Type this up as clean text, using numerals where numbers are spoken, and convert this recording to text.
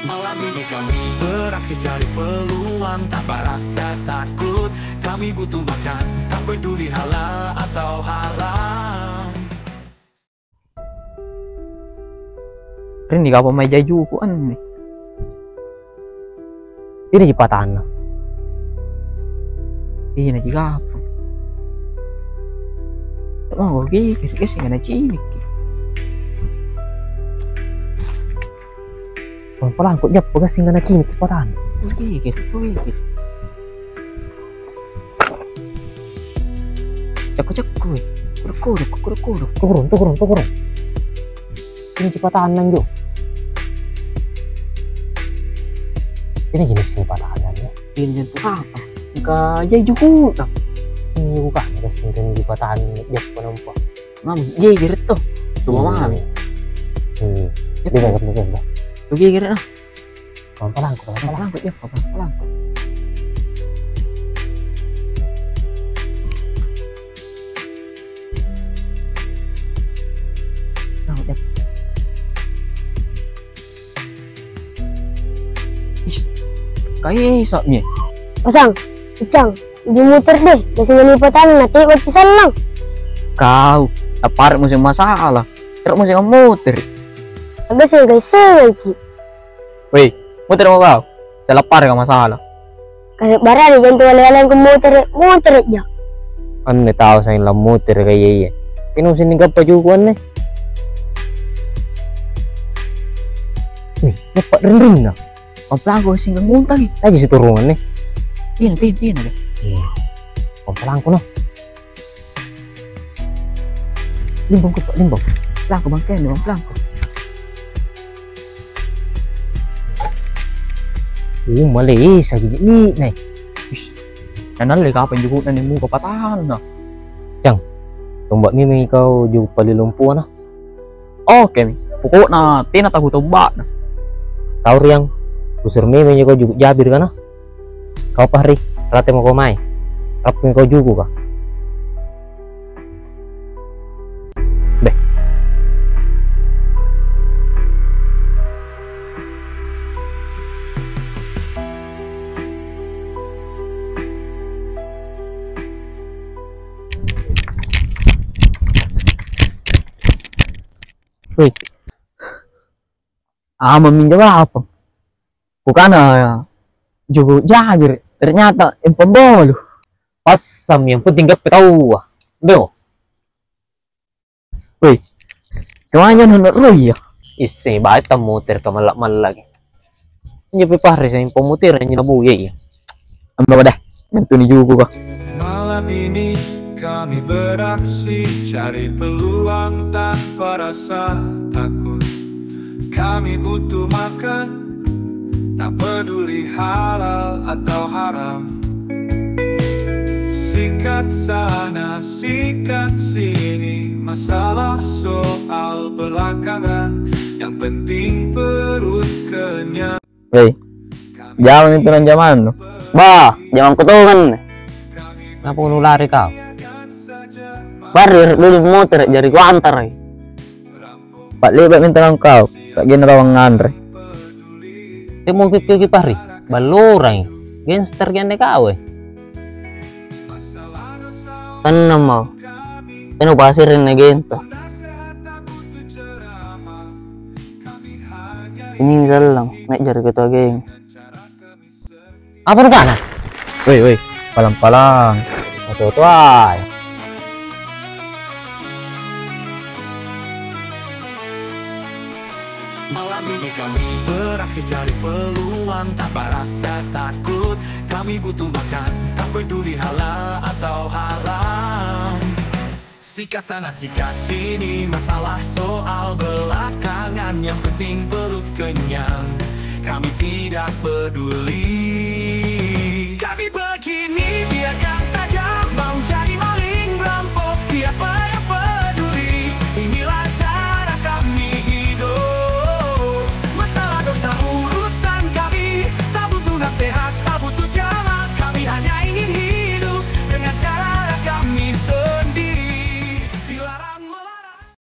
Malam ini kami beraksi cari peluang tanpa rasa takut. Kami butuh makan, tak peduli halal atau haram. Ini kau pemain jajukuan nih. Ini di patana. Ini juga apa? Tak mau gigir, guys, nggak ada cilik. Pelan-pelan kok jap bekas singgah kini di patana. Gigir. Cekuk, kuruk. Turun. Ini di patana jo. Ini jenis di patana ya. Ini untuk apa? Nggak jajuku. Ini bukan ada singgah di patana jap penempah. Mam, gigir tuh. Coba mam. Dia enggak. Lu gigir ah. Pelan-pelan kok. Pelan ya, pelan. Nah, udah. Kayak isapnya. Pasang, Icang, dimuter deh, biasanya lipatan nanti buat pisang lang. Kau, tapar musim masalah. Terus musim muter. Agak sih guys, lagi. Weh, muter mau kau? Saya lapar gak masalah. Karena barang nih jangan tuh muter aja. Anne tahu saya lah muter kayak iya. Ini sini gak pajuan nih. Nih, dapat rendeng nah. Pelan gue singgang muntah nih. Aja situ ruangan nih. Iya ada. Iya. Pelan ko no. Limbang. Pelan ko bangkay, pelan ko. Malis lagi ni nih. Nanal ka pa yung na mo kapatahan na. Tumbak mimi kau juga palilumpu na. Okay, pukul na tinatago tumba na. Tahu riang usur mimi kau juga jabir kana. Kau pahri rate mo ko mai. Rap kau juga ka. Wait. Meminjam apa? Bukan juga jagir. Ternyata yang pembawa lu. Pasam yang penting gak tahu. Beo. Wait. Kemana nunut lu ya? Isi baik muter ke malak lagi. Ini pahri sa yung pemutir ini nabuya ya. Ambil dah. Nanti ni juga. Malam ini kami beraksi cari peluang tanpa rasa takut. Kami butuh makan, tak peduli halal atau haram. Sikat sana, sikat sini, masalah soal belakangan. Yang penting perut kenyang. Weh, jangan itu zaman lo. Bah, jangan kutungan. Kenapa lu lari kau? Barir dulu motor jari gua antar. Pak libat minta kau. Sak gini rawang ngandre. Dia mau kiki pari. Balurai. Genster gende kau. Tenang mau. Tenu pasirin gento. Ini jalan naik jari kita geng. Apa tuh kana? Weh, palang. Tuai. Malam ini kami beraksi cari peluang tanpa rasa takut. Kami butuh makan, tak peduli halal atau haram. Sikat sana, sikat sini, masalah soal belakangan. Yang penting perut kenyang. Kami tidak peduli